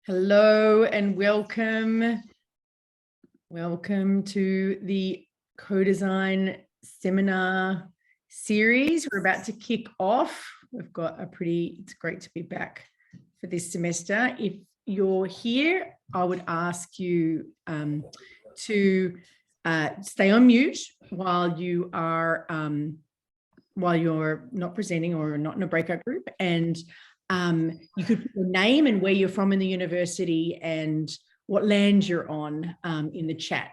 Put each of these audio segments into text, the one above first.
Hello and welcome. Welcome to the co-design seminar series. We're about to kick off. We've got it's great to be back for this semester. If you're here, I would ask you to stay on mute while you're not presenting or not in a breakout group, and you could put your name and where you're from in the university and what land you're on in the chat.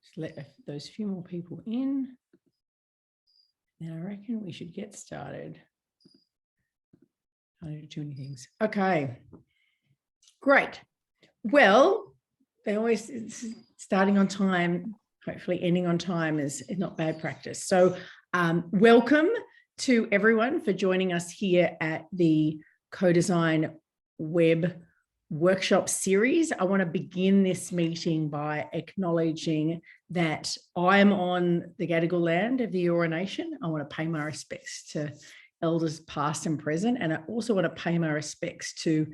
Just let those few more people in. And I reckon we should get started. I don't do too many things. Okay, great. Well, they always starting on time, hopefully ending on time is not bad practice. So welcome to everyone for joining us here at the Co-Design Web Workshop series. I want to begin this meeting by acknowledging that I'm on the Gadigal land of the Eora Nation. I want to pay my respects to elders past and present, and I also want to pay my respects to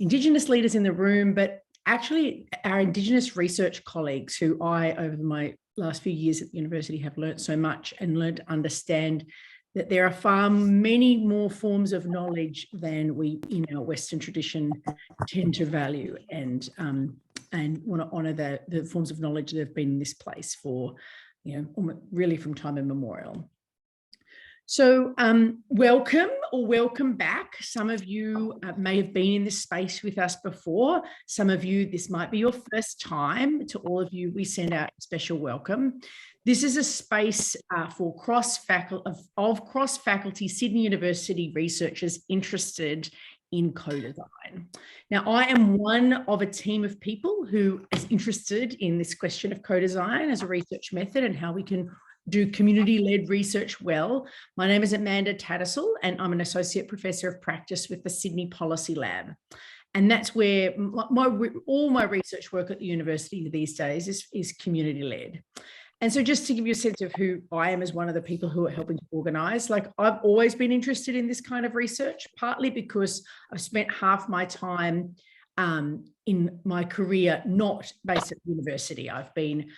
Indigenous leaders in the room, but actually our Indigenous research colleagues who over my last few years at the university have learned so much and learned to understand that there are many more forms of knowledge than we in our Western tradition tend to value, and want to honour the forms of knowledge that have been in this place for, really from time immemorial. So welcome or welcome back. Some of you may have been in this space with us before. Some of you, this might be your first time. To all of you, we send out a special welcome. This is a space for cross-faculty Sydney University researchers interested in co-design. Now, I am one of a team of people who is interested in this question of co-design as a research method and how we can do community-led research well. My name is Amanda Tattersall, and I'm an associate professor of practice with the Sydney Policy Lab. And that's where all my research work at the university these days is community-led. And so just to give you a sense of who I am as one of the people who are helping to organise, I've always been interested in this kind of research, partly because I've spent half my time in my career not based at the university. I've been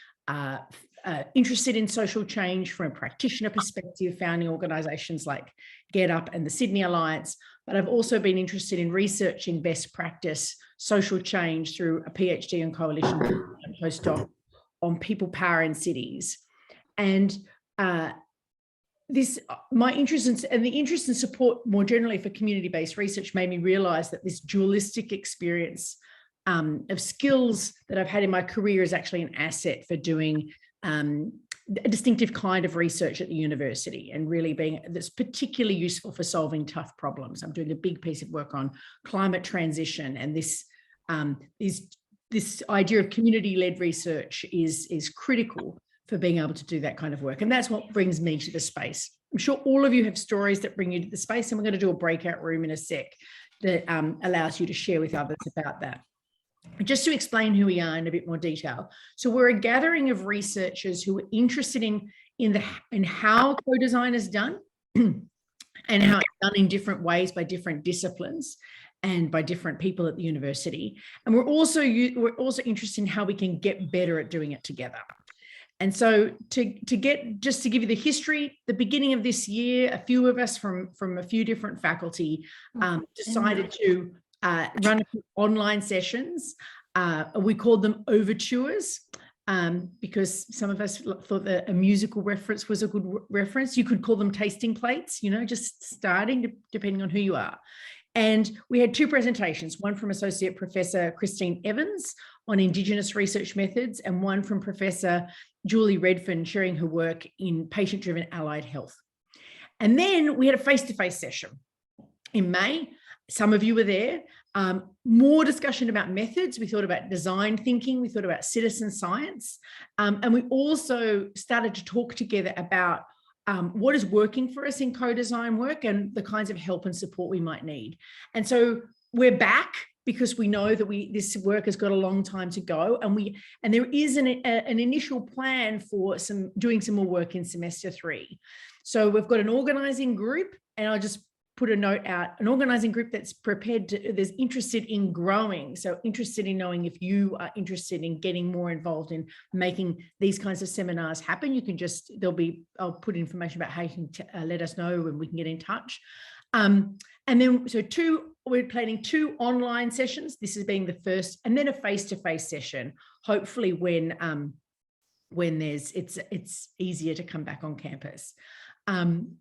interested in social change from a practitioner perspective, founding organisations like Get Up and the Sydney Alliance, but I've also been interested in researching best practice social change through a PhD and coalition and postdoc on people power in cities. And my interest and the interest and support more generally for community-based research made me realise that this dualistic experience of skills that I've had in my career is actually an asset for doing a distinctive kind of research at the university, and really that's particularly useful for solving tough problems. I'm doing a big piece of work on climate transition, and this idea of community-led research is critical for being able to do that kind of work. And that's what brings me to the space. I'm sure all of you have stories that bring you to the space, and we're going to do a breakout room in a sec that allows you to share with others about that. Just to explain who we are in a bit more detail. So we're a gathering of researchers who are interested in how co-design is done and how it's done in different ways by different disciplines and by different people at the university. And we're also interested in how we can get better at doing it together. And so just to give you the history, the beginning of this year, a few of us from a few different faculty decided to run online sessions. We called them overtures because some of us thought that a musical reference was a good reference. You could call them tasting plates, just starting depending on who you are. And we had two presentations, one from Associate Professor Christine Evans on Indigenous research methods, and one from Professor Julie Redfern sharing her work in patient-driven allied health. And then we had a face-to-face session in May. Some of you were there. More discussion about methods. We thought about design thinking. We thought about citizen science. And we also started to talk together about what is working for us in co-design work and the kinds of help and support we might need. And so we're back because we know that this work has got a long time to go, and there is an initial plan for doing some more work in semester 3. So we've got an organising group, and I'll just put a note out, an organising group that's there's interested in growing. So interested in knowing if you are interested in getting more involved in making these kinds of seminars happen. You can just, I'll put information about how you can let us know when we can get in touch. And then, we're planning 2 online sessions. This is being the first, and then a face-to-face session, hopefully when it's easier to come back on campus. And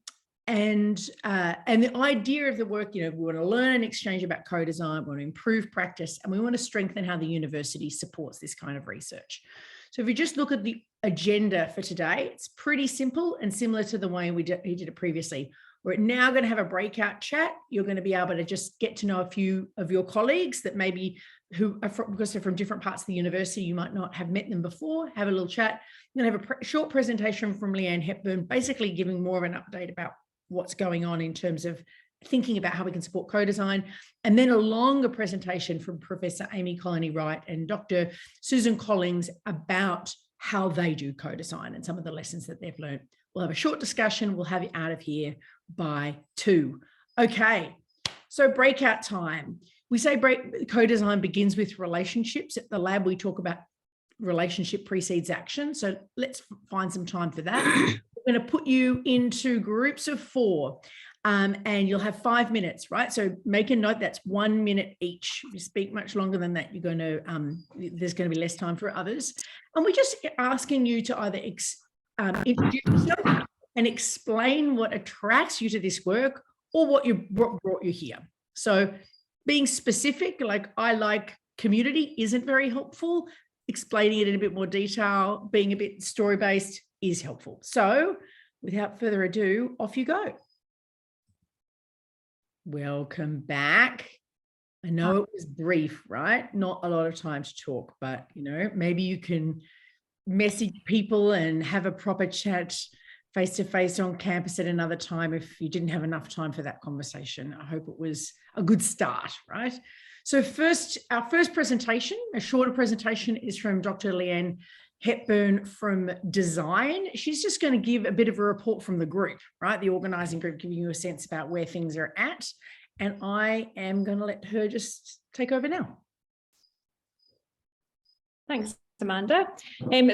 the idea of the work, we want to learn and exchange about co-design, we want to improve practice, and we want to strengthen how the university supports this kind of research. So if you just look at the agenda for today, it's pretty simple and similar to the way we did it previously. We're now going to have a breakout chat. You're going to be able to just get to know a few of your colleagues that maybe because they're from different parts of the university, you might not have met them before, have a little chat. You're going to have a short presentation from Leanne Hepburn, basically giving more of an update about what's going on in terms of thinking about how we can support co-design, and then a longer presentation from Professor Amy Conley Wright and Dr. Susan Collings about how they do co-design and some of the lessons that they've learned. We'll have a short discussion. We'll have you out of here by 2. Okay, so breakout time. We say co-design begins with relationships. At the lab, we talk about relationship precedes action. So let's find some time for that. We're going to put you into groups of 4, and you'll have 5 minutes, right? So make a note, that's 1 minute each. If you speak much longer than that, there's going to be less time for others. And we're just asking you to either introduce yourself and explain what attracts you to this work or what brought you here. So being specific, like I like community, isn't very helpful. Explaining it in a bit more detail, being a bit story-based is helpful. So without further ado, off you go. Welcome back. I know it was brief, right? Not a lot of time to talk, but maybe you can message people and have a proper chat face-to-face on campus at another time if you didn't have enough time for that conversation. I hope it was a good start, right? So our first presentation, a shorter presentation, is from Dr. Leanne Hepburn from Design. She's just going to give a bit of a report from the group, right? The organising group, giving you a sense about where things are at. And I am going to let her just take over now. Thanks, Amanda.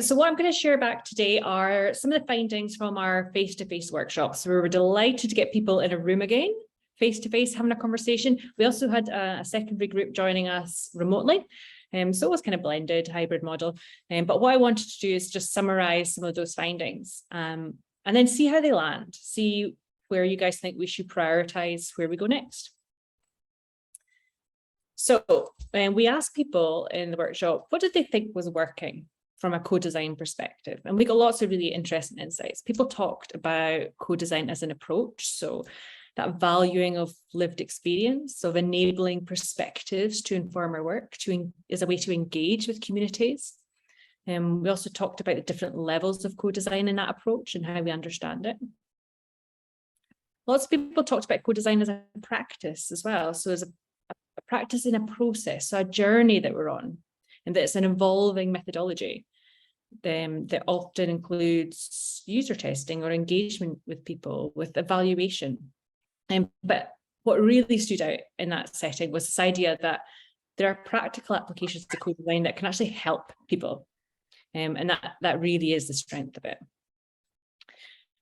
So what I'm going to share back today are some of the findings from our face-to-face workshops. We were delighted to get people in a room again, face-to-face, having a conversation. We also had a secondary group joining us remotely. So it was kind of blended hybrid model. But what I wanted to do is just summarize some of those findings and then see how they land, see where you guys think we should prioritize where we go next. So we asked people in the workshop, what did they think was working from a co-design perspective? And we got lots of really interesting insights. People talked about co-design as an approach. So that valuing of lived experience, of enabling perspectives to inform our work, is a way to engage with communities. We also talked about the different levels of co-design in that approach and how we understand it. Lots of people talked about co-design as a practice as well. So as a practice in a process, so a journey that we're on, and that it's an evolving methodology that often includes user testing or engagement with people, with evaluation. But what really stood out in that setting was this idea that there are practical applications to co-design that can actually help people. And that really is the strength of it.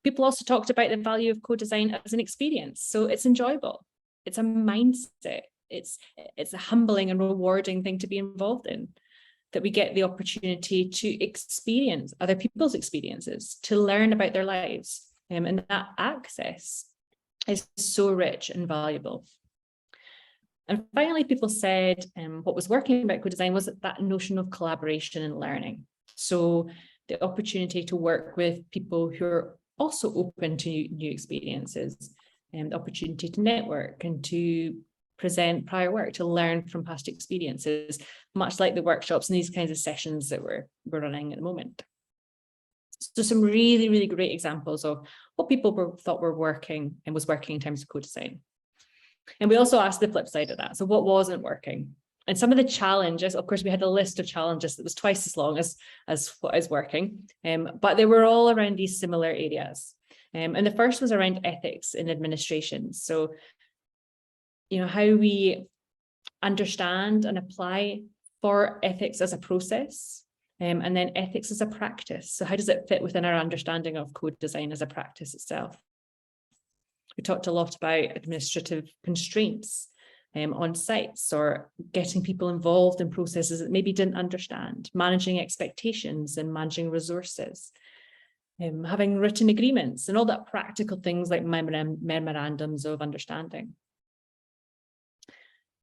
People also talked about the value of co-design as an experience. So it's enjoyable. It's a mindset. It's a humbling and rewarding thing to be involved in, that we get the opportunity to experience other people's experiences, to learn about their lives. And that access is so rich and valuable. And finally, people said what was working about co-design was that notion of collaboration and learning. So the opportunity to work with people who are also open to new experiences, and the opportunity to network and to present prior work, to learn from past experiences, much like the workshops and these kinds of sessions that we're running at the moment. So some really, really great examples of what people thought were working and was working in terms of co-design. And we also asked the flip side of that. So what wasn't working? And some of the challenges, of course, we had a list of challenges that was twice as long as what is working, but they were all around these similar areas. And the first was around ethics in administration. So, how we understand and apply for ethics as a process, and then ethics as a practice. So how does it fit within our understanding of code design as a practice itself? We talked a lot about administrative constraints on sites, or getting people involved in processes that maybe didn't understand, managing expectations and managing resources, having written agreements and all that practical things like memorandums of understanding.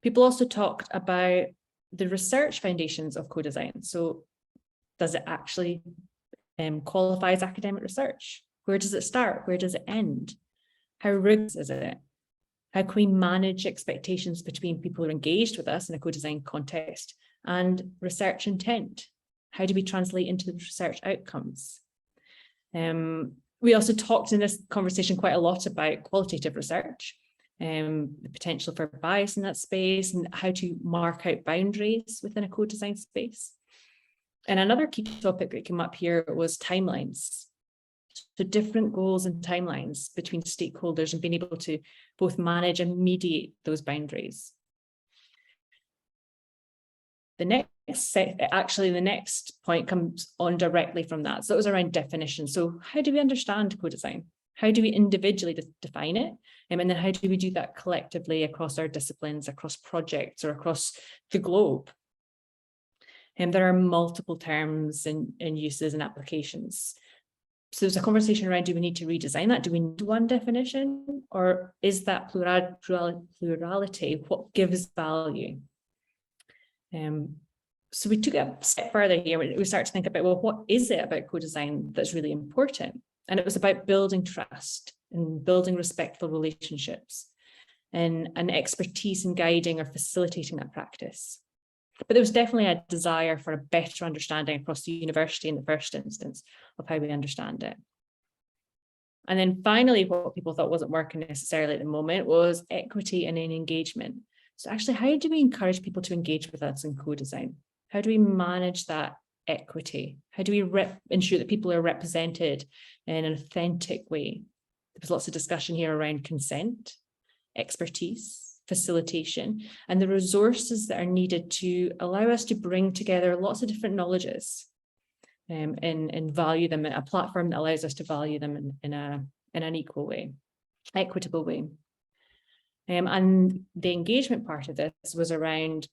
People also talked about the research foundations of co-design. So does it actually qualify as academic research? Where does it start? Where does it end? How rigorous is it? How can we manage expectations between people who are engaged with us in a co-design context and research intent? How do we translate into the research outcomes? We also talked in this conversation quite a lot about qualitative research, the potential for bias in that space, and how to mark out boundaries within a co-design space. And another key topic that came up here was timelines. So different goals and timelines between stakeholders, and being able to both manage and mediate those boundaries. The next point comes on directly from that. So it was around definition. So how do we understand co-design? How do we individually define it? And then how do we do that collectively across our disciplines, across projects, or across the globe? And there are multiple terms and uses and applications. So there's a conversation around, do we need to redesign that? Do we need one definition? Or is that plurality what gives value? So we took it a step further here. We started to think about, well, what is it about co-design that's really important? And it was about building trust and building respectful relationships, and an expertise in guiding or facilitating that practice. But there was definitely a desire for a better understanding across the university in the first instance of how we understand it. And then finally, what people thought wasn't working necessarily at the moment was equity and engagement. So actually, how do we encourage people to engage with us in co-design? How do we manage that equity? How do we ensure that people are represented in an authentic way? There was lots of discussion here around consent, expertise, facilitation, and the resources that are needed to allow us to bring together lots of different knowledges and value them, a platform that allows us to value them in an equal way, equitable way. And the engagement part of this was around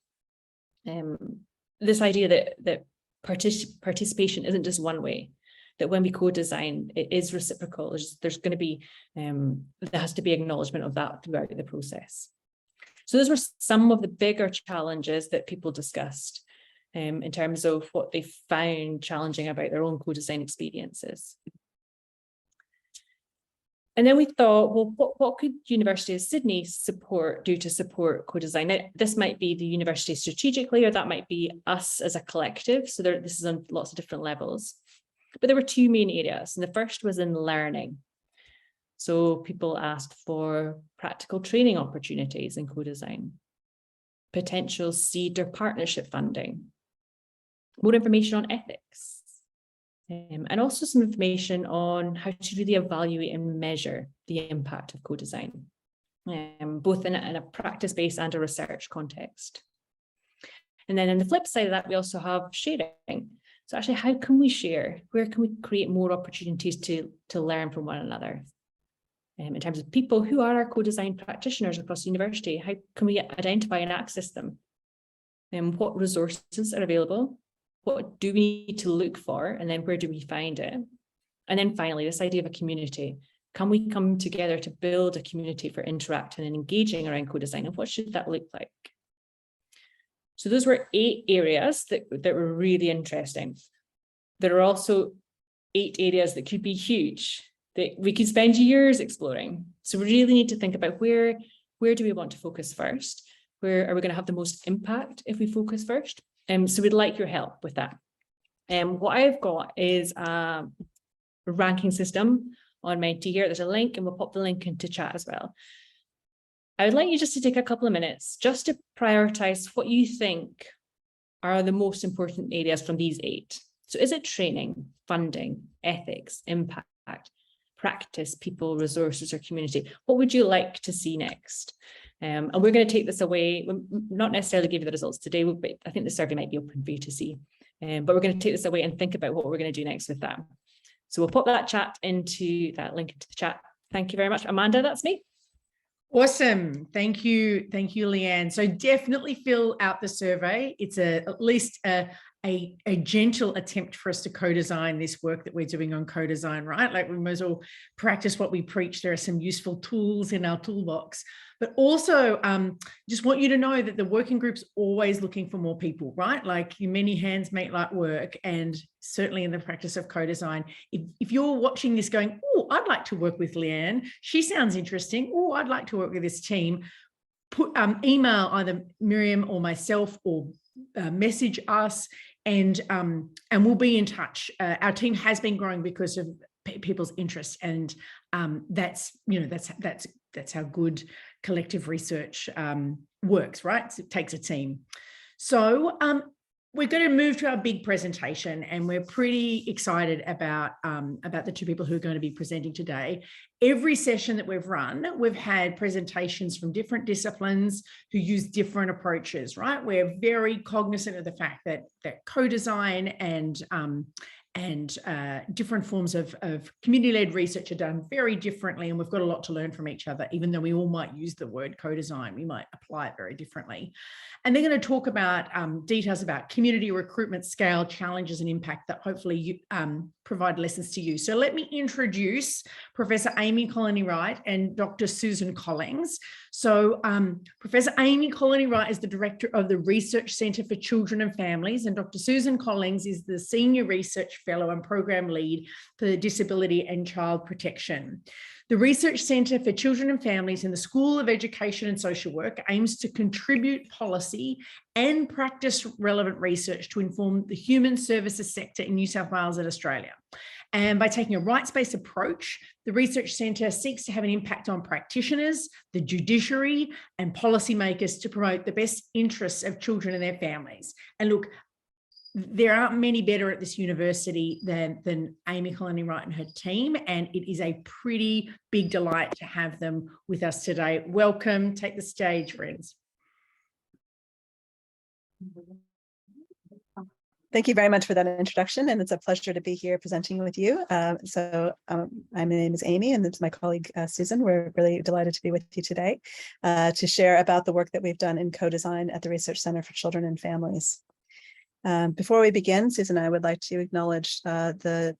this idea that participation isn't just one way, that when we co-design, it is reciprocal. There's going to be, there has to be acknowledgement of that throughout the process. So those were some of the bigger challenges that people discussed in terms of what they found challenging about their own co-design experiences. And then we thought, well, what could University of Sydney do to support co-design? Now, this might be the university strategically, or that might be us as a collective. So this is on lots of different levels. But there were two main areas. And the first was in learning. So people asked for practical training opportunities in co-design, potential seed or partnership funding, more information on ethics, and also some information on how to really evaluate and measure the impact of co-design, both in a practice-based and a research context. And then on the flip side of that, we also have sharing. So actually, how can we share? Where can we create more opportunities to learn from one another? In terms of people, who are our co-design practitioners across the university? How can we identify and access them? And what resources are available? What do we need to look for? And then where do we find it? And then finally, this idea of a community. Can we come together to build a community for interacting and engaging around co-design? And what should that look like? So those were 8 areas that were really interesting. There are also 8 areas that could be huge, that we could spend years exploring. So we really need to think about where do we want to focus first? Where are we going to have the most impact if we focus first? So we'd like your help with that. What I've got is a ranking system on Menti here. There's a link, and we'll pop the link into chat as well. I would like you just to take a couple of minutes just to prioritize what you think are the most important areas from these 8. So is it training, funding, ethics, impact, practice, people, resources, or community? What would you like to see next? And we're going to take this away, we'll not necessarily give you the results today, but I think the survey might be open for you to see. But we're going to take this away and think about what we're going to do next with that. So we'll pop that link into the chat. Thank you very much. Amanda, that's me. Awesome. Thank you. Thank you, Leanne. So definitely fill out the survey. It's at least a gentle attempt for us to co-design this work that we're doing on co-design, right? Like we might as well practice what we preach. There are some useful tools in our toolbox, but also just want you to know that the working group's always looking for more people, right? Like many hands make light work, and certainly in the practice of co-design, if you're watching this going, oh, I'd like to work with Leanne, she sounds interesting, oh, I'd like to work with this team, email either Miriam or myself, or message us, and we'll be in touch. Our team has been growing because of people's interest, and that's how good collective research works, right? So it takes a team. So we're going to move to our big presentation, and we're pretty excited about the 2 people who are going to be presenting today. Every session that we've run, we've had presentations from different disciplines who use different approaches, right? We're very cognizant of the fact that co-design and different forms of community-led research are done very differently, and we've got a lot to learn from each other. Even though we all might use the word co-design, we might apply it very differently. And they're going to talk about details about community recruitment, scale, challenges, and impact that hopefully provide lessons to you. So let me introduce Professor Amy Conley-Wright and Dr. Susan Collings. So Professor Amy Conley-Wright is the director of the Research Centre for Children and Families, and Dr. Susan Collings is the Senior Research Fellow and Program Lead for Disability and Child Protection. The Research Centre for Children and Families in the School of Education and Social Work aims to contribute policy and practice relevant research to inform the human services sector in New South Wales and Australia. And by taking a rights-based approach, the Research Centre seeks to have an impact on practitioners, the judiciary, and policymakers to promote the best interests of children and their families. And look, there aren't many better at this university than Amy Conley-Wright and her team, and it is a pretty big delight to have them with us today. Welcome. Take the stage, friends. Thank you very much for that introduction, and it's a pleasure to be here presenting with you. My name is Amy, and it's my colleague Susan. We're really delighted to be with you today to share about the work that we've done in co-design at the Research Centre for Children and Families. Before we begin, Susan and I would like to acknowledge that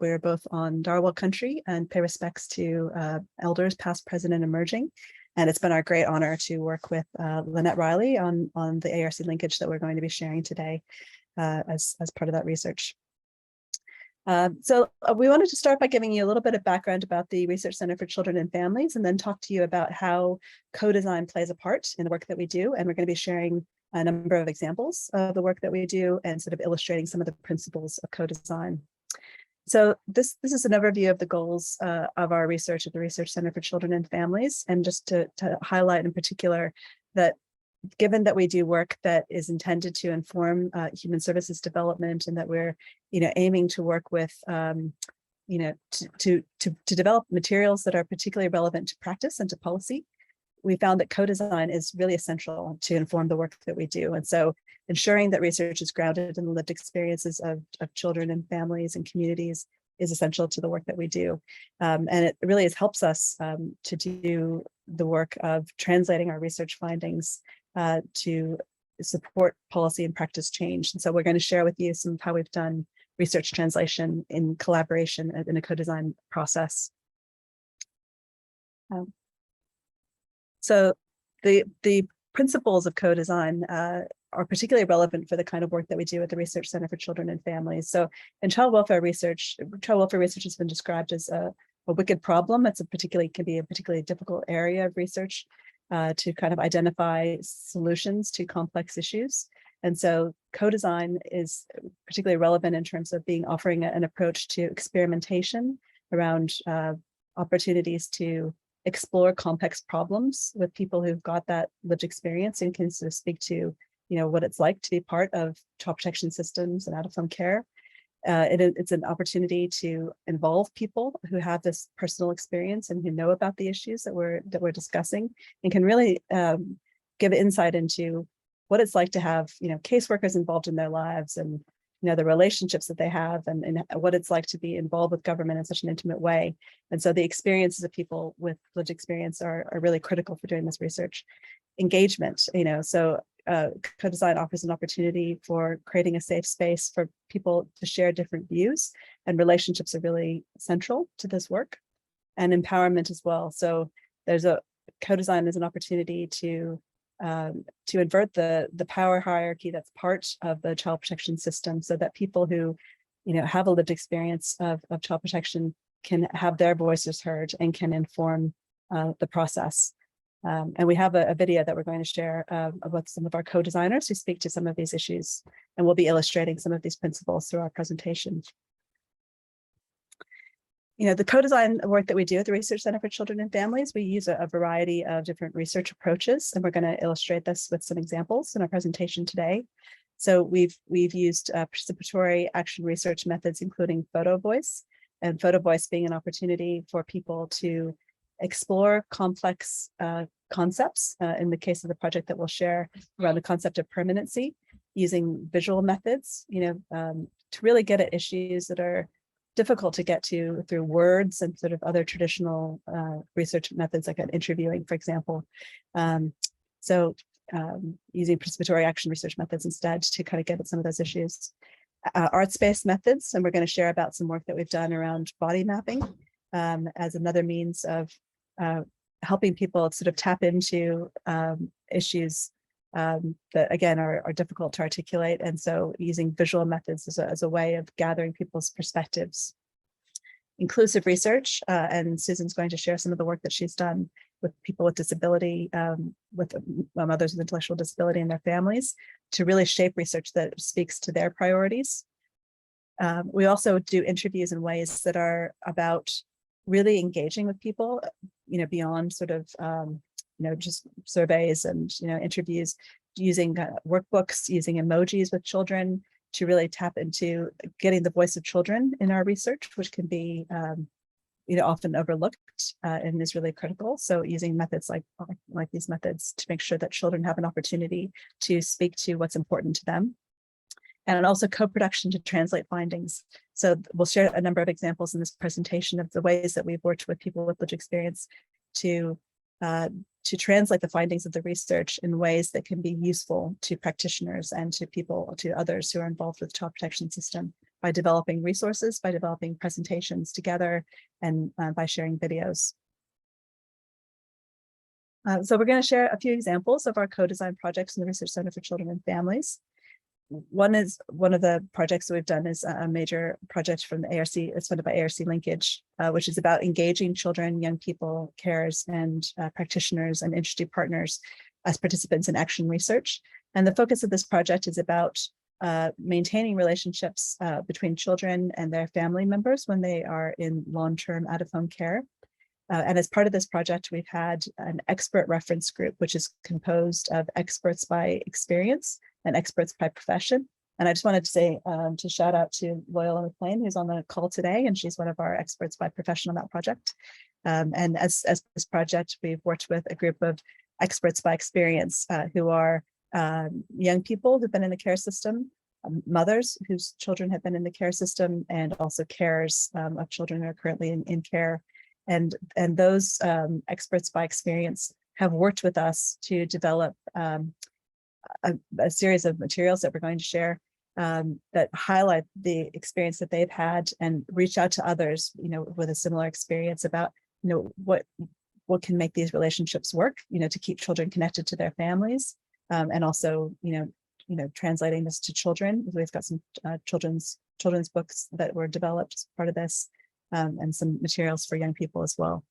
we're both on Darwal country and pay respects to elders past, present, and emerging. And it's been our great honor to work with Lynette Riley on the ARC linkage that we're going to be sharing today as part of that research. So we wanted to start by giving you a little bit of background about the Research Centre for Children and Families, and then talk to you about how co-design plays a part in the work that we do. And we're going to be sharing a number of examples of the work that we do and sort of illustrating some of the principles of co-design. So this is an overview of the goals of our research at the Research Centre for Children and Families, and just to highlight in particular that given that we do work that is intended to inform human services development, and that we're aiming to work with to develop materials that are particularly relevant to practice and to policy, we found that co-design is really essential to inform the work that we do. And so ensuring that research is grounded in the lived experiences of children and families and communities is essential to the work that we do. And it really helps us to do the work of translating our research findings to support policy and practice change. And so we're going to share with you some of how we've done research translation in collaboration in a co-design process. So the principles of co-design are particularly relevant for the kind of work that we do at the Research Centre for Children and Families. So in child welfare research has been described as a wicked problem. It can be a particularly difficult area of research to kind of identify solutions to complex issues. And so co-design is particularly relevant in terms of offering an approach to experimentation around opportunities to explore complex problems with people who've got that lived experience and can sort of speak to, what it's like to be part of child protection systems and out-of-home care. It's an opportunity to involve people who have this personal experience and who know about the issues that we're discussing, and can really give insight into what it's like to have caseworkers involved in their lives, and the relationships that they have, and what it's like to be involved with government in such an intimate way. And so the experiences of people with lived experience are really critical for doing this research. Engagement, so co-design offers an opportunity for creating a safe space for people to share different views, and relationships are really central to this work. And empowerment as well. So there's a co-design as an opportunity to invert the power hierarchy that's part of the child protection system, so that people who have a lived experience of child protection can have their voices heard and can inform the process. And we have a video that we're going to share about some of our co-designers who speak to some of these issues, and we'll be illustrating some of these principles through our presentation. The co-design work that we do at the Research Center for Children and Families, we use a variety of different research approaches, and we're going to illustrate this with some examples in our presentation today. So we've used participatory action research methods, including photo voice, and photo voice being an opportunity for people to explore complex concepts, in the case of the project that we'll share around the concept of permanency, using visual methods, to really get at issues that are difficult to get to through words and sort of other traditional research methods, like an interviewing, for example. Using participatory action research methods instead to kind of get at some of those issues. Arts-based methods, and we're going to share about some work that we've done around body mapping as another means of helping people sort of tap into issues that again are difficult to articulate, and so using visual methods as a way of gathering people's perspectives. Inclusive research, and Susan's going to share some of the work that she's done with people with disability, with mothers with intellectual disability and their families, to really shape research that speaks to their priorities. We also do interviews in ways that are about really engaging with people, beyond sort of just surveys and interviews, using workbooks, using emojis with children to really tap into getting the voice of children in our research, which can be often overlooked and is really critical. So using methods like these methods to make sure that children have an opportunity to speak to what's important to them. And also co-production to translate findings. So we'll share a number of examples in this presentation of the ways that we've worked with people with lived experience to translate the findings of the research in ways that can be useful to practitioners and to others who are involved with the child protection system, by developing resources, by developing presentations together, and by sharing videos. So we're going to share a few examples of our co-design projects in the Research Center for Children and Families. One of the projects that we've done is a major project from the ARC. It's funded by ARC Linkage, which is about engaging children, young people, carers, and practitioners and industry partners as participants in action research. And the focus of this project is about maintaining relationships between children and their family members when they are in long-term out-of-home care. And as part of this project, we've had an expert reference group, which is composed of experts by experience and experts by profession. And I just wanted to say, to shout out to Loyola McLean, who's on the call today, and she's one of our experts by profession on that project. And as this project, we've worked with a group of experts by experience who are young people who've been in the care system, mothers whose children have been in the care system, and also carers of children who are currently in care. And those experts by experience have worked with us to develop a series of materials that we're going to share that highlight the experience that they've had, and reach out to others, with a similar experience about, what can make these relationships work, to keep children connected to their families, and also, translating this to children. We've got some children's books that were developed as part of this. And some materials for young people as well.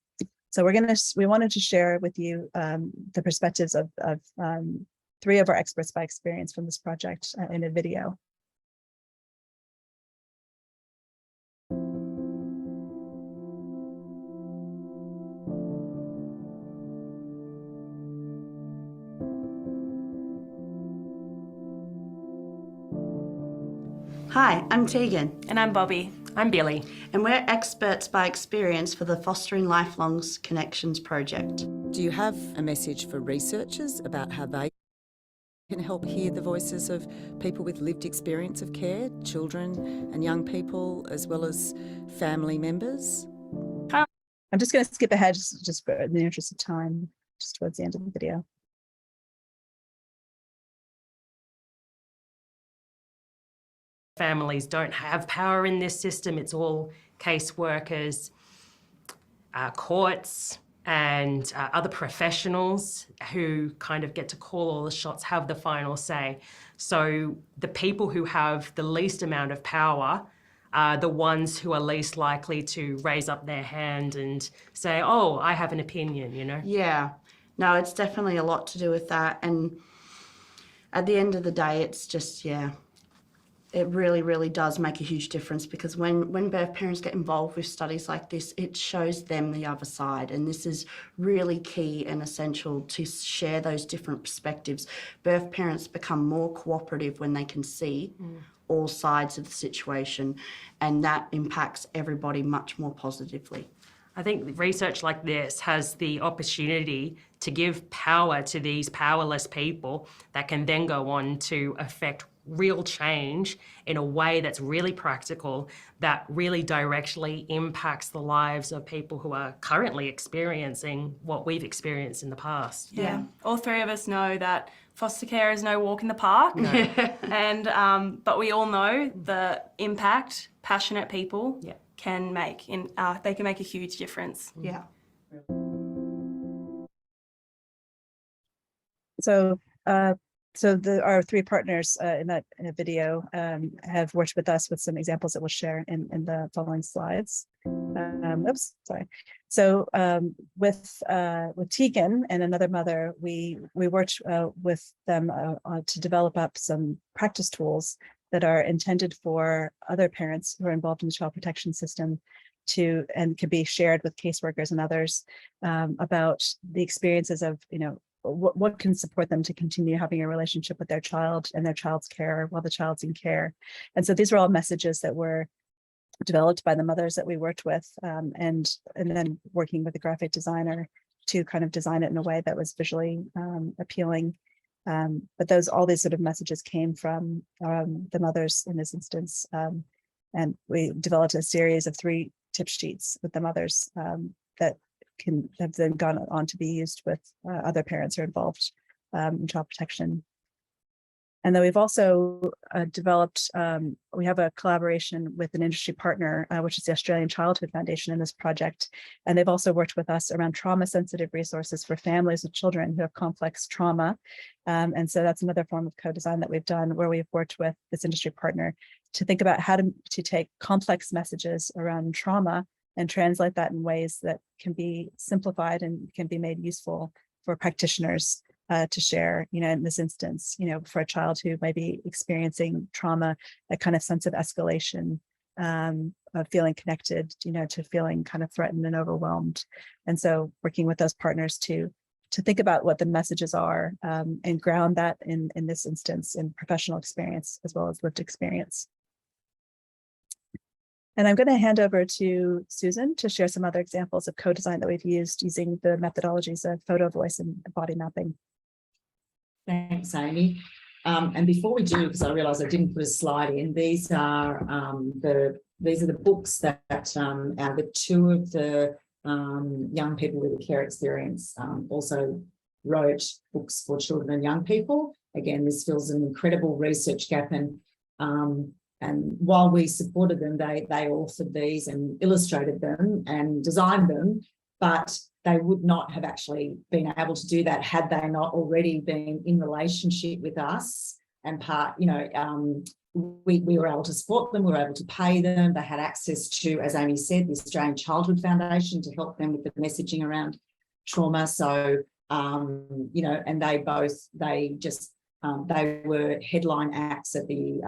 So we wanted to share with you the perspectives of three of our experts by experience from this project in a video. Hi, I'm Tegan. And I'm Bobby. I'm Billy. And we're experts by experience for the Fostering Lifelong Connections project. Do you have a message for researchers about how they can help hear the voices of people with lived experience of care, children and young people, as well as family members? I'm just going to skip ahead just for in the interest of time, just towards the end of the video. Families don't have power in this system. It's all caseworkers, courts, and other professionals who kind of get to call all the shots, have the final say. So the people who have the least amount of power are the ones who are least likely to raise up their hand and say, oh, I have an opinion, you know? Yeah, no, it's definitely a lot to do with that. And at the end of the day, it's just, yeah, it really, really does make a huge difference, because when birth parents get involved with studies like this, it shows them the other side. And this is really key and essential to share those different perspectives. Birth parents become more cooperative when they can see all sides of the situation, and that impacts everybody much more positively. I think research like this has the opportunity to give power to these powerless people that can then go on to affect real change in a way that's really practical, that really directly impacts the lives of people who are currently experiencing what we've experienced in the past. Yeah. All three of us know that foster care is no walk in the park. No. And but we all know the impact passionate people can make they can make a huge difference. Yeah. So our three partners in that video have worked with us with some examples that we'll share in the following slides. Oops, sorry. So with Tegan and another mother, we worked with them to develop up some practice tools that are intended for other parents who are involved in the child protection system and can be shared with caseworkers and others about the experiences of, what can support them to continue having a relationship with their child and their child's care while the child's in care. And so these were all messages that were developed by the mothers that we worked with, and then working with a graphic designer to kind of design it in a way that was visually appealing. But all these sort of messages came from the mothers in this instance. And we developed a series of 3 tip sheets with the mothers that have then gone on to be used with other parents who are involved in child protection. And then we've also developed, we have a collaboration with an industry partner, which is the Australian Childhood Foundation in this project. And they've also worked with us around trauma-sensitive resources for families with children who have complex trauma. And so that's another form of co-design that we've done, where we've worked with this industry partner to think about how to take complex messages around trauma and translate that in ways that can be simplified and can be made useful for practitioners to share, in this instance, for a child who may be experiencing trauma, a kind of sense of escalation, of feeling connected, to feeling kind of threatened and overwhelmed. And so working with those partners to think about what the messages are and ground that in this instance in professional experience as well as lived experience. And I'm going to hand over to Susan to share some other examples of co-design that we've used using the methodologies of photo, voice, and body mapping. Thanks, Amy. And before we do, because I realise I didn't put a slide in, these are the books that the 2 of the young people with a care experience also wrote, books for children and young people. Again, this fills an incredible research gap, and while we supported them, they authored these and illustrated them and designed them, but they would not have actually been able to do that had they not already been in relationship with us and we were able to support them, we were able to pay them, they had access to, as Amy said, the Australian Childhood Foundation to help them with the messaging around trauma. So, and they were headline acts at the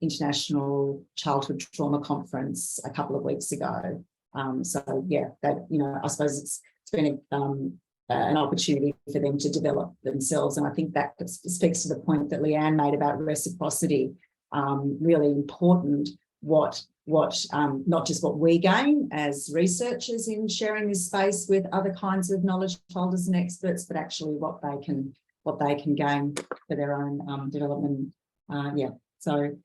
International Childhood Trauma Conference a couple of weeks ago. I suppose it's been an opportunity for them to develop themselves. And I think that speaks to the point that Leanne made about reciprocity. really important what not just what we gain as researchers in sharing this space with other kinds of knowledge holders and experts, but actually what they can gain for their own development. So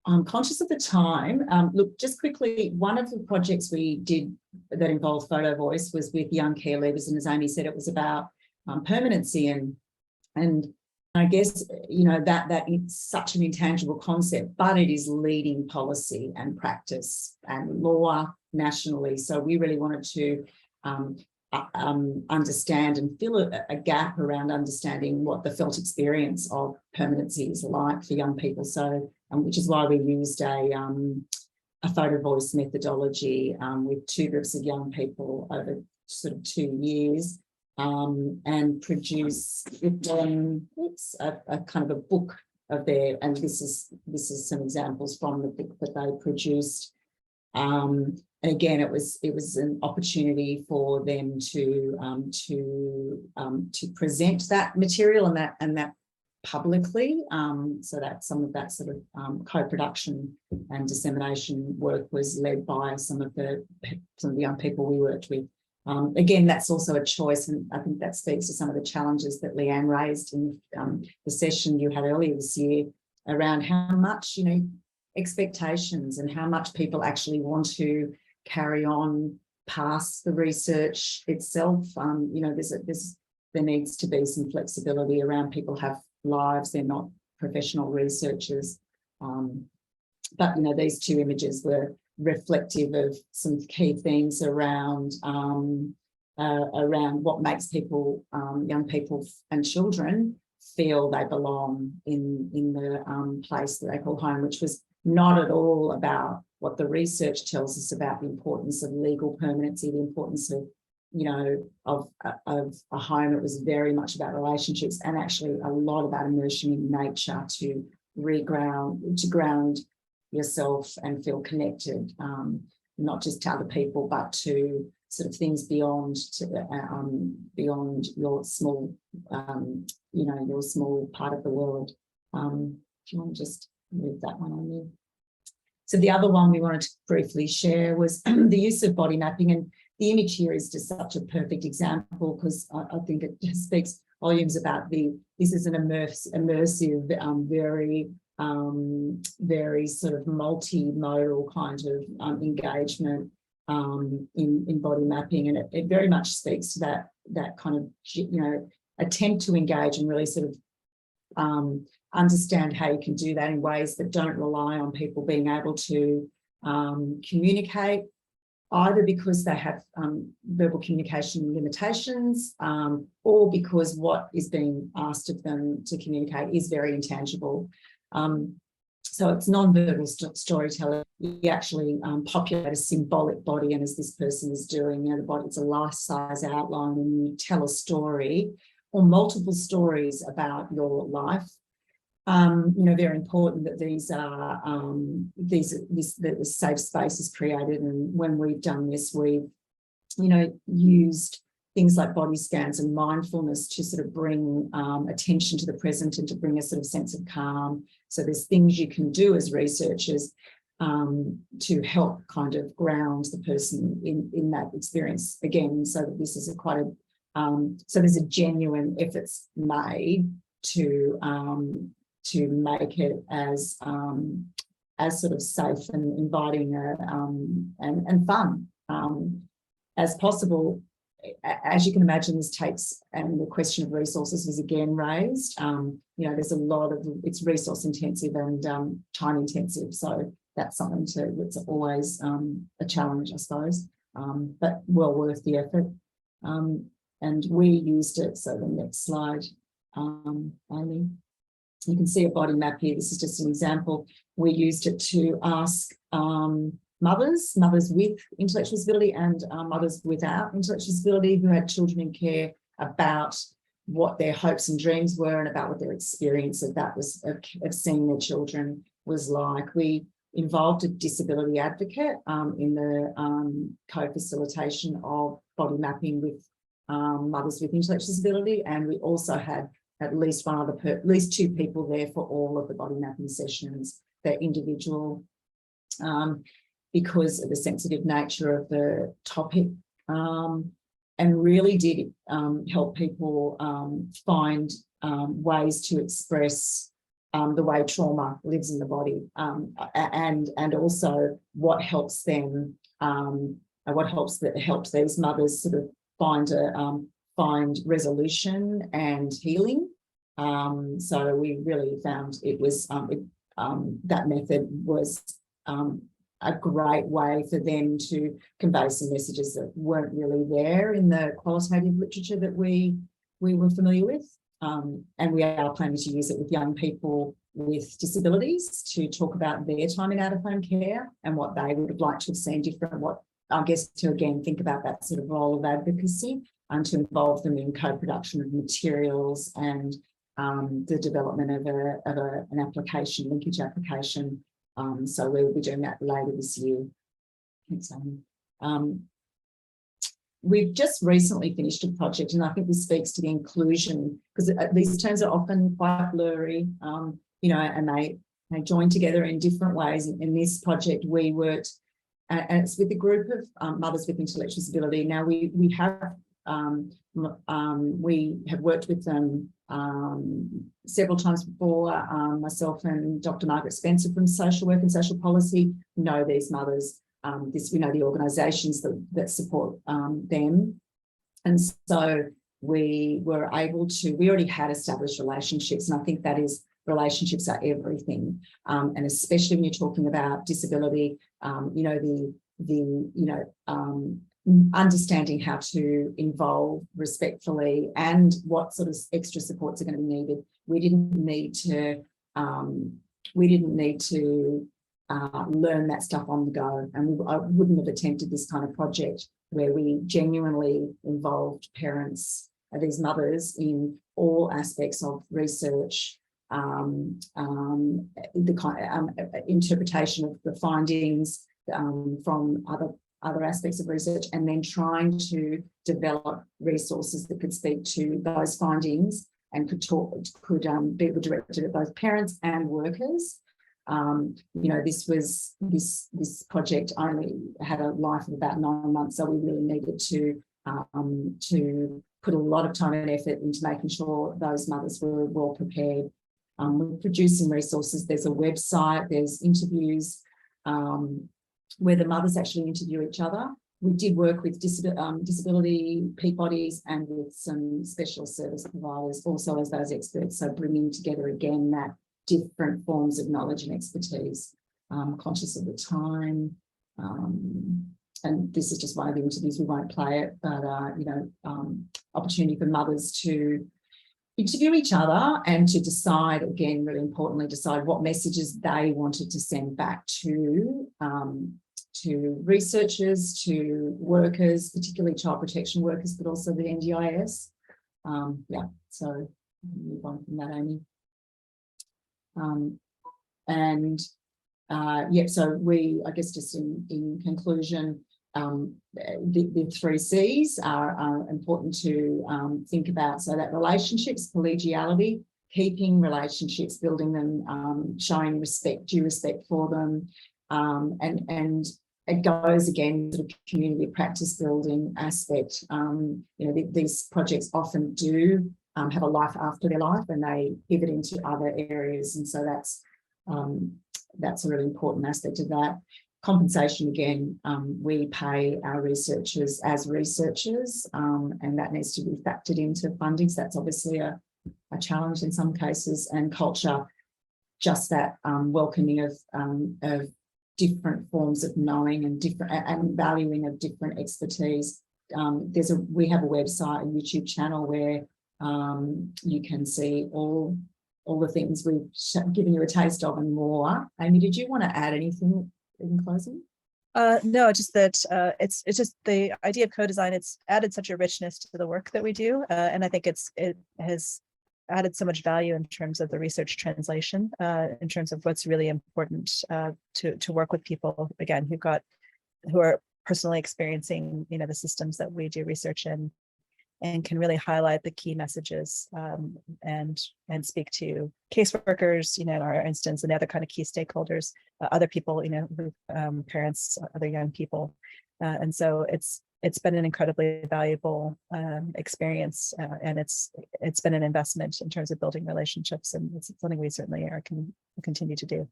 I'm conscious of the time. Look, just quickly, one of the projects we did that involved photo voice was with young care leavers, and as Amy said, it was about permanency, and I guess, you know, that it's such an intangible concept, but it is leading policy and practice and law nationally. So we really wanted to understand and fill a gap around understanding what the felt experience of permanency is like for young people. So, which is why we used a photo voice methodology with 2 groups of young people over sort of 2 years. And produce with them a kind of a book of their, and this is some examples from the book that they produced. And again, it was an opportunity for them to present that material and that publicly. So that some of that sort of co-production and dissemination work was led by some of the young people we worked with. Again, that's also a choice, and I think that speaks to some of the challenges that Leanne raised in the session you had earlier this year around how much, you know, expectations and how much people actually want to carry on past the research itself. You know, there needs to be some flexibility around people have lives, they're not professional researchers. But, you know, these 2 images were reflective of some key themes around what makes people, young people and children, feel they belong in the place that they call home, which was not at all about what the research tells us about the importance of legal permanency, the importance of, you know, of a home. It was very much about relationships and actually a lot about immersion in nature to ground yourself and feel connected, not just to other people, but to sort of things beyond your small, you know, your small part of the world. Do you want to just move that one on there? So the other one we wanted to briefly share was the use of body mapping, and the image here is just such a perfect example because I think it just speaks volumes about this is an immersive, very sort of multimodal kind of engagement in body mapping, and it very much speaks to that kind of, you know, attempt to engage and really sort of understand how you can do that in ways that don't rely on people being able to communicate, either because they have verbal communication limitations or because what is being asked of them to communicate is very intangible. So it's non-verbal storytelling. You actually populate a symbolic body, and as this person is doing, you know, the body, it's a life-size outline, and you tell a story or multiple stories about your life. You know, very important that the safe space is created, and when we've done this, we've, you know, used things like body scans and mindfulness to sort of bring attention to the present and to bring a sort of sense of calm. So there's things you can do as researchers to help kind of ground the person in that experience again, so that this is a quite a so there's a genuine efforts made to make it as sort of safe and inviting and fun as possible. As you can imagine, this takes, and the question of resources was again raised. You know, there's a lot of, it's resource intensive and time intensive, so that's something that's always a challenge, I suppose, but well worth the effort. And we used it. So the next slide, Amy. You can see a body map here. This is just an example. We used it to ask mothers with intellectual disability and mothers without intellectual disability who had children in care about what their hopes and dreams were and about what their experience of that was, of seeing their children was like. We involved a disability advocate in the co-facilitation of body mapping with mothers with intellectual disability, and we also had at least at least 2 people there for all of the body mapping sessions. They're individual, because of the sensitive nature of the topic, and really did help people find ways to express the way trauma lives in the body, and also what helps them, helps these mothers sort of find resolution and healing. So we really found it was that method was a great way for them to convey some messages that weren't really there in the qualitative literature that we were familiar with. And we are planning to use it with young people with disabilities to talk about their time in out-of-home care and what they would have liked to have seen different, I guess to again think about that sort of role of advocacy and to involve them in co-production of materials and the development of an application, linkage application. So we will be doing that later this year. Thanks, Amy. We've just recently finished a project, and I think this speaks to the inclusion, because these terms are often quite blurry, you know, and they join together in different ways. In this project, we worked, and it's with a group of mothers with intellectual disability. Now we have worked with them several times before. Myself and Dr. Margaret Spencer from Social Work and Social Policy know these mothers. We know the organisations that support them, and so we were able to. We already had established relationships, and I think that is relationships are everything, and especially when you're talking about disability. You know, understanding how to involve respectfully and what sort of extra supports are going to be needed. We didn't need to learn that stuff on the go, and I wouldn't have attempted this kind of project where we genuinely involved parents, these mothers, in all aspects of research, the kind interpretation of the findings from other aspects of research, and then trying to develop resources that could speak to those findings and could be directed at both parents and workers. You know, this project only had a life of about 9 months, so we really needed to put a lot of time and effort into making sure those mothers were well prepared. We're producing resources. There's a website, there's interviews where the mothers actually interview each other. We did work with disability peak bodies and with some special service providers also as those experts, so bringing together again that different forms of knowledge and expertise, conscious of the time. And this is just one of the interviews, we won't play it, but you know, opportunity for mothers to interview each other and to decide, again, really importantly, decide what messages they wanted to send back to researchers, to workers, particularly child protection workers, but also the NDIS. Yeah, so move on from that, Amy. Yeah, so I guess just in conclusion, the 3 C's are important to think about. So that relationships, collegiality, keeping relationships, building them, showing respect, due respect for them, and it goes again sort of community practice building aspect. You know, these projects often do have a life after their life, and they pivot into other areas, and so that's a really important aspect of that. Compensation, again, we pay our researchers as researchers, and that needs to be factored into funding. So that's obviously a challenge in some cases. And culture, just that welcoming of different forms of knowing and different and valuing of different expertise. We have a website, a YouTube channel where you can see all the things we've given you a taste of and more. Amy, did you want to add anything in closing? No, just that it's just the idea of co-design. It's added such a richness to the work that we do, and I think it has added so much value in terms of the research translation, in terms of what's really important to work with people again who are personally experiencing, you know, the systems that we do research in, and can really highlight the key messages and speak to caseworkers, in our instance, and the other kind of key stakeholders, other people, parents, other young people. And so it's been an incredibly valuable experience, and it's been an investment in terms of building relationships, and it's something we certainly can continue to do.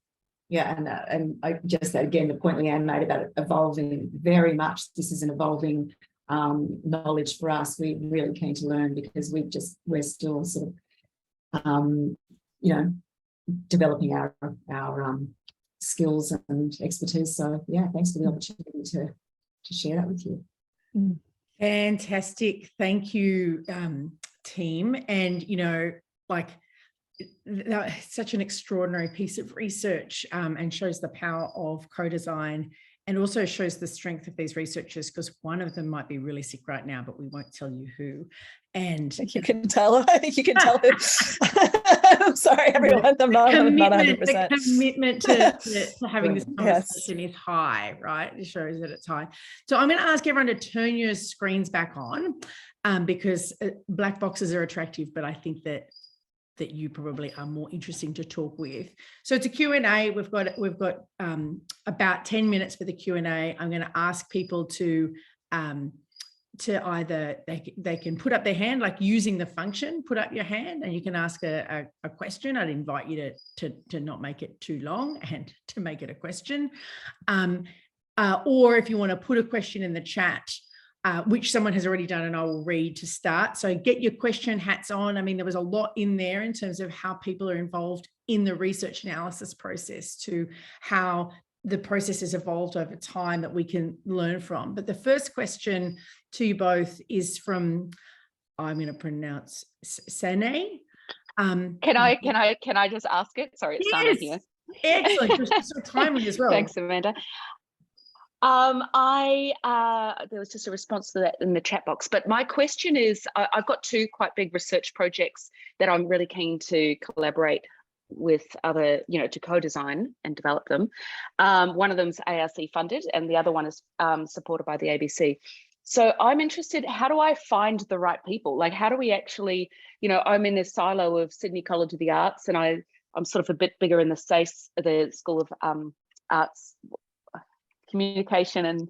Yeah, and I just, again, the point Leanne made about it evolving very much. This is an evolving knowledge for us. We're really keen to learn because we're still sort of, developing our skills and expertise. So yeah, thanks for the opportunity to share that with you. Fantastic. Thank you, team. And, such an extraordinary piece of research and shows the power of co-design, and also shows the strength of these researchers, because one of them might be really sick right now, but we won't tell you who. And you can tell. I think you can tell who. I'm sorry, everyone. I'm not 100%. The commitment to having this conversation is high, right? It shows that it's high. So I'm going to ask everyone to turn your screens back on, because black boxes are attractive, but I think that you probably are more interesting to talk with. So it's a Q&A. We've got about 10 minutes for the Q&A. I'm going to ask people to either they can put up their hand, like using the function, put up your hand, and you can ask a question. I'd invite you to not make it too long and to make it a question. Or if you want to put a question in the chat, which someone has already done, and I will read to start. So get your question hats on. I mean, there was a lot in there in terms of how people are involved in the research analysis process, to how the process has evolved over time that we can learn from. But the first question to you both is from, I'm going to pronounce Sane. Can I just ask it? Sorry, it's Sana here. Excellent. You're so timely as well. Thanks, Amanda. There was just a response to that in the chat box, but my question is, I've got two quite big research projects that I'm really keen to collaborate with other, to co-design and develop them. One of them is ARC funded, and the other one is supported by the ABC. So I'm interested, how do I find the right people? Like, how do we actually, I'm in this silo of Sydney College of the Arts, and I'm sort of a bit bigger in the SACE, the School of Arts Communication, and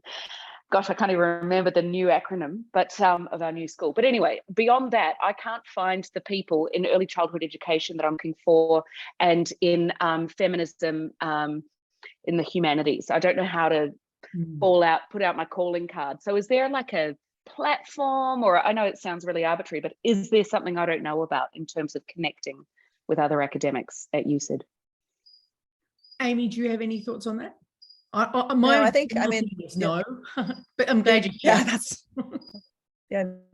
gosh, I can't even remember the new acronym, but of our new school. But anyway, beyond that, I can't find the people in early childhood education that I'm looking for, and in feminism, in the humanities. I don't know how to put out my calling card. So is there like a platform, or I know it sounds really arbitrary, but is there something I don't know about in terms of connecting with other academics at UCED? Amy, do you have any thoughts on that? I think no, but I'm glad you can.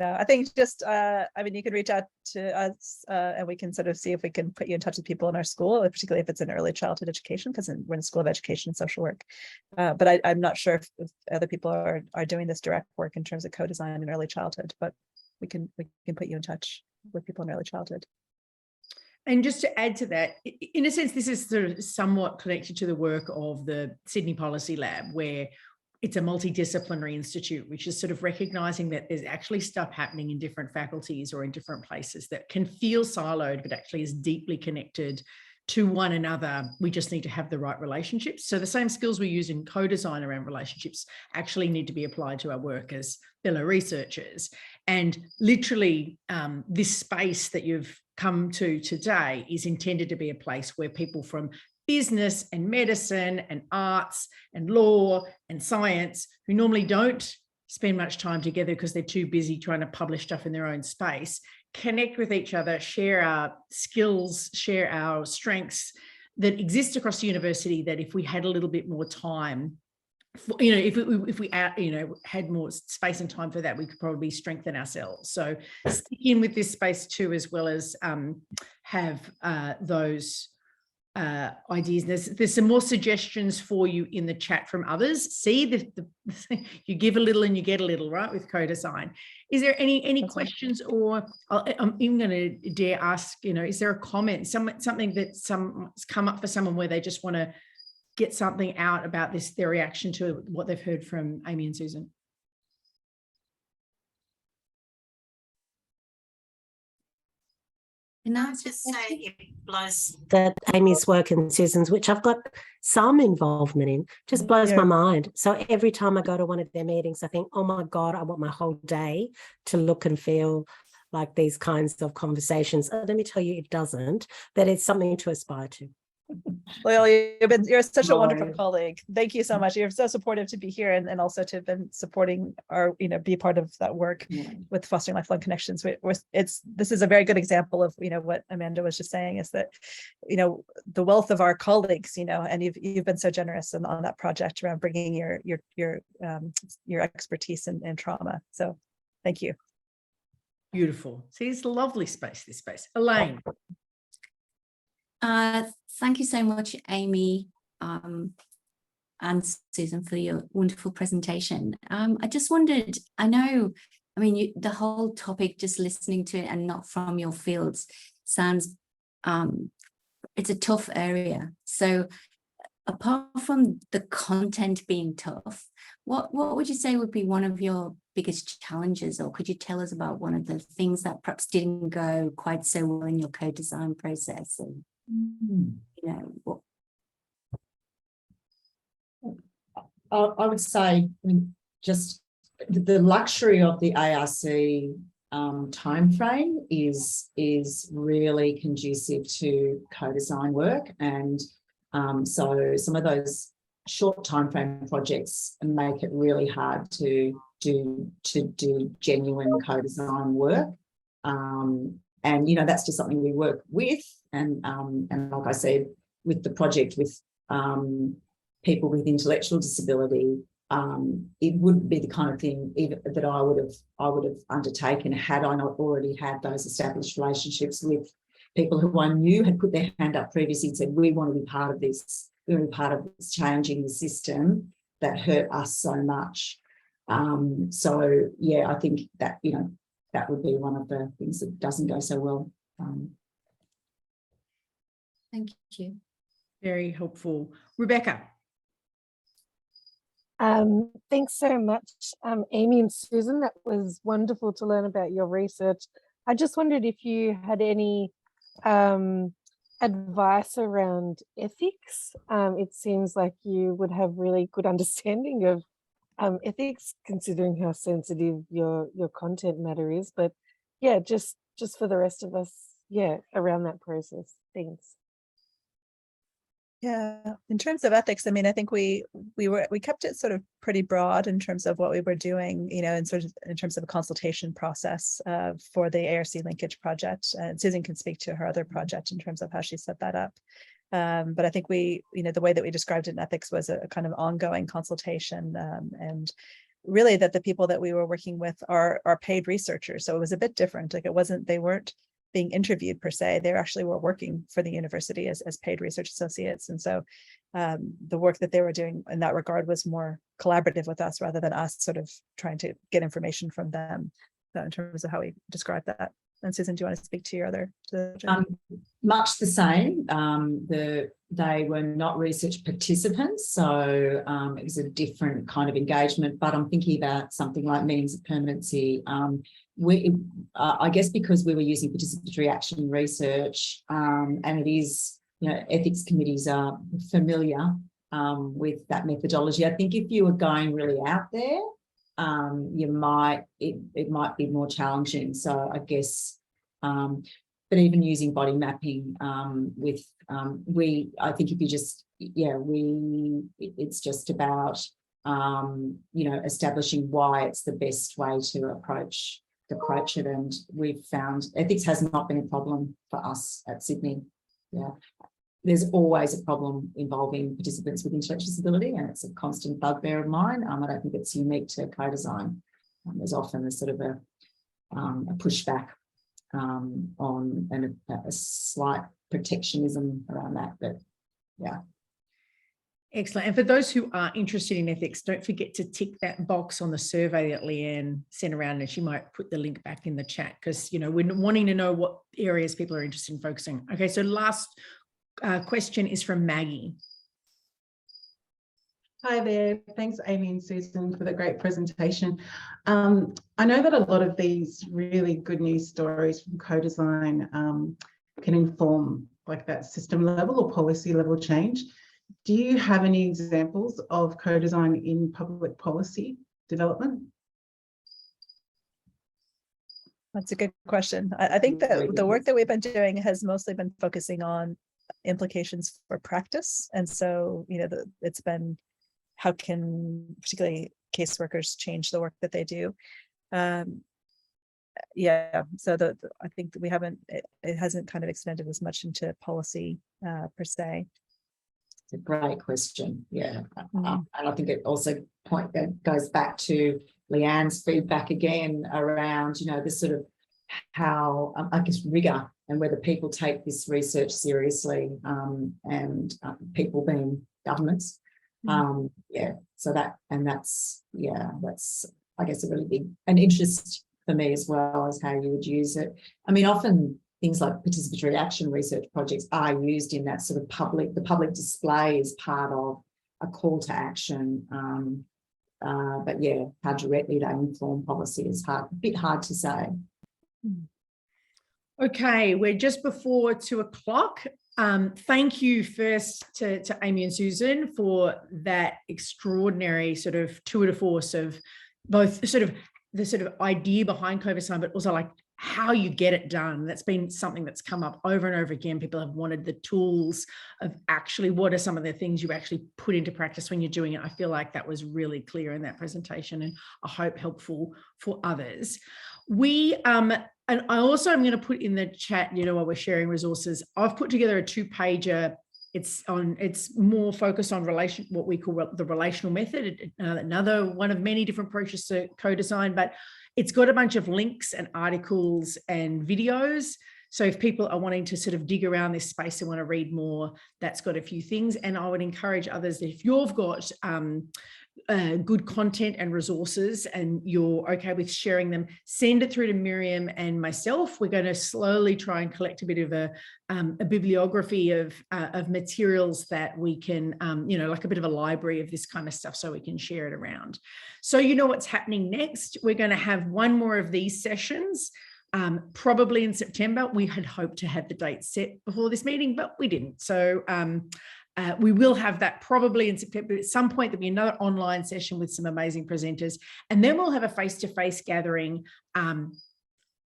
I think just you could reach out to us and we can sort of see if we can put you in touch with people in our school, particularly if it's in early childhood education, because we're in the School of Education and Social Work. But I'm not sure if other people are doing this direct work in terms of co-design in early childhood, but we can put you in touch with people in early childhood. And just to add to that, in a sense, this is sort of somewhat connected to the work of the Sydney Policy Lab, where it's a multidisciplinary institute, which is sort of recognizing that there's actually stuff happening in different faculties or in different places that can feel siloed, but actually is deeply connected to one another. We just need to have the right relationships. So the same skills we use in co-design around relationships actually need to be applied to our work as fellow researchers. And literally this space that you've come to today is intended to be a place where people from business and medicine and arts and law and science, who normally don't spend much time together because they're too busy trying to publish stuff in their own space, connect with each other, share our skills, share our strengths that exist across the university, that if we had a little bit more time, if we had more space and time for that, we could probably strengthen ourselves. So stick in with this space too, as well as have those ideas. There's some more suggestions for you in the chat from others. See, you give a little and you get a little, right, with co-design. Is there any questions, or I'm even going to dare ask, is there a comment, something that's come up for someone where they just want to get something out about their reaction to what they've heard from Amy and Susan? Can I just say it blows that Amy's work and Susan's, which I've got some involvement in, just blows my mind. So every time I go to one of their meetings, I think, oh my God, I want my whole day to look and feel like these kinds of conversations. Let me tell you, it doesn't, but it's something to aspire to. Well, you're such a wonderful colleague. Thank you so much. You're so supportive to be here and also to have been supporting our, be part of that work with fostering lifelong connections. This is a very good example of, what Amanda was just saying is that, the wealth of our colleagues, and you've been so generous on that project around bringing your expertise in trauma. So thank you. Beautiful. See, it's a lovely space, this space. Elaine. Thank you so much, Amy and Susan, for your wonderful presentation. I just wondered, the whole topic, just listening to it and not from your fields, sounds, it's a tough area. So apart from the content being tough, what would you say would be one of your biggest challenges, or could you tell us about one of the things that perhaps didn't go quite so well in your co-design process? And, what? I would say, just the luxury of the ARC timeframe is really conducive to co-design work, and so some of those short timeframe projects make it really hard to do genuine co-design work. And that's just something we work with, and like I said, with the project with people with intellectual disability, it wouldn't be the kind of thing even that I would have undertaken had I not already had those established relationships with people who I knew had put their hand up previously and said, we want to be part of this. We want to be part of this changing the system that hurt us so much. So yeah, I think that that would be one of the things that doesn't go so well. Thank you. Very helpful. Rebecca. Thanks so much, Amy and Susan. That was wonderful to learn about your research. I just wondered if you had any advice around ethics. It seems like you would have really good understanding of ethics, considering how sensitive your content matter is. But yeah, just for the rest of us, around that process. Thanks. Yeah, in terms of ethics, I think we kept it sort of pretty broad in terms of what we were doing, in terms of a consultation process for the ARC linkage project. And Susan can speak to her other project in terms of how she set that up. But I think the way that we described it in ethics was a kind of ongoing consultation, and really that the people that we were working with are paid researchers. So it was a bit different. Like they weren't being interviewed per se. They actually were working for the university as paid research associates. And so the work that they were doing in that regard was more collaborative with us rather than us sort of trying to get information from them. So in terms of how we describe that. And Susan, do you want to speak to your other? Much the same. They were not research participants, so it was a different kind of engagement. But I'm thinking about something like meanings of permanency. I guess because we were using participatory action research, and it is, ethics committees are familiar with that methodology. I think if you were going really out there, it might be more challenging. So I guess, but even using body mapping with I think if you just it's just about establishing why it's the best way to approach it, and we've found ethics has not been a problem for us at Sydney. There's always a problem involving participants with intellectual disability, and it's a constant bugbear of mine. I don't think it's unique to co-design. There's often a sort of a pushback on and a slight protectionism around that, but yeah. Excellent. And for those who are interested in ethics, don't forget to tick that box on the survey that Leanne sent around, and she might put the link back in the chat, because we're wanting to know what areas people are interested in focusing. Okay, so last question is from Maggie. Hi there. Thanks, Amy and Susan, for the great presentation. I know that a lot of these really good news stories from co-design can inform like that system level or policy level change. Do you have any examples of co-design in public policy development? That's a good question. I think that the work that we've been doing has mostly been focusing on implications for practice. And so, you know, it's been how can particularly caseworkers change the work that they do. Yeah, so I think that we haven't, it hasn't kind of extended as much into policy per se. It's a great question. Yeah. And I think it also goes back to Leanne's feedback again around, you know, this sort of how, I guess, rigor and whether people take this research seriously, and people being governments. Yeah, so that's I guess a really big an interest for me as well as how you would use it. I mean, often things like participatory action research projects are used in that sort of the public display is part of a call to action. But yeah, how directly they inform policy is a bit hard to say. Okay, we're just before 2 o'clock. Thank you first to Amy and Susan for that extraordinary sort of tour de force of both the sort of idea behind co-design, but also like how you get it done. That's been something that's come up over and over again. People have wanted the tools of actually what are some of the things you actually put into practice when you're doing it. I feel like that was really clear in that presentation and I hope helpful for others. And I also am going to put in the chat, you know, while we're sharing resources, I've put together a 2-pager. It's more focused on what we call the relational method, another one of many different approaches to co-design, but it's got a bunch of links and articles and videos. So if people are wanting to sort of dig around this space and want to read more, that's got a few things. And I would encourage others that if you've got good content and resources and you're okay with sharing them, send it through to Miriam and myself. We're going to slowly try and collect a bit of a bibliography of materials that we can, you know, like a bit of a library of this kind of stuff so we can share it around. So you know what's happening next. We're going to have one more of these sessions, probably in September. We had hoped to have the date set before this meeting, but we didn't. So we will have that probably in September. At some point, there'll be another online session with some amazing presenters. And then we'll have a face-to-face gathering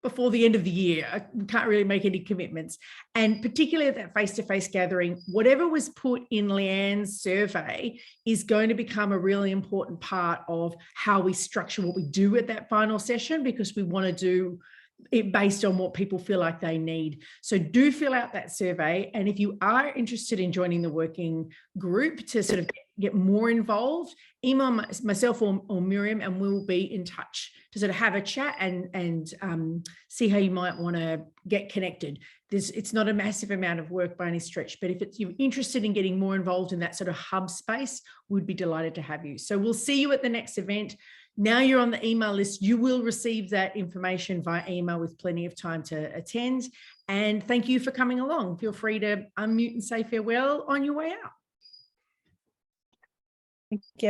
before the end of the year. I can't really make any commitments. And particularly at that face-to-face gathering, whatever was put in Leanne's survey is going to become a really important part of how we structure what we do at that final session, because we want to do it based on what people feel like they need. So do fill out that survey. And if you are interested in joining the working group to sort of get more involved, email myself or Miriam, and we'll be in touch to sort of have a chat and see how you might want to get connected. It's not a massive amount of work by any stretch, but if you're interested in getting more involved in that sort of hub space, we'd be delighted to have you. So we'll see you at the next event. Now you're on the email list, you will receive that information via email with plenty of time to attend. And thank you for coming along. Feel free to unmute and say farewell on your way out. Thank you.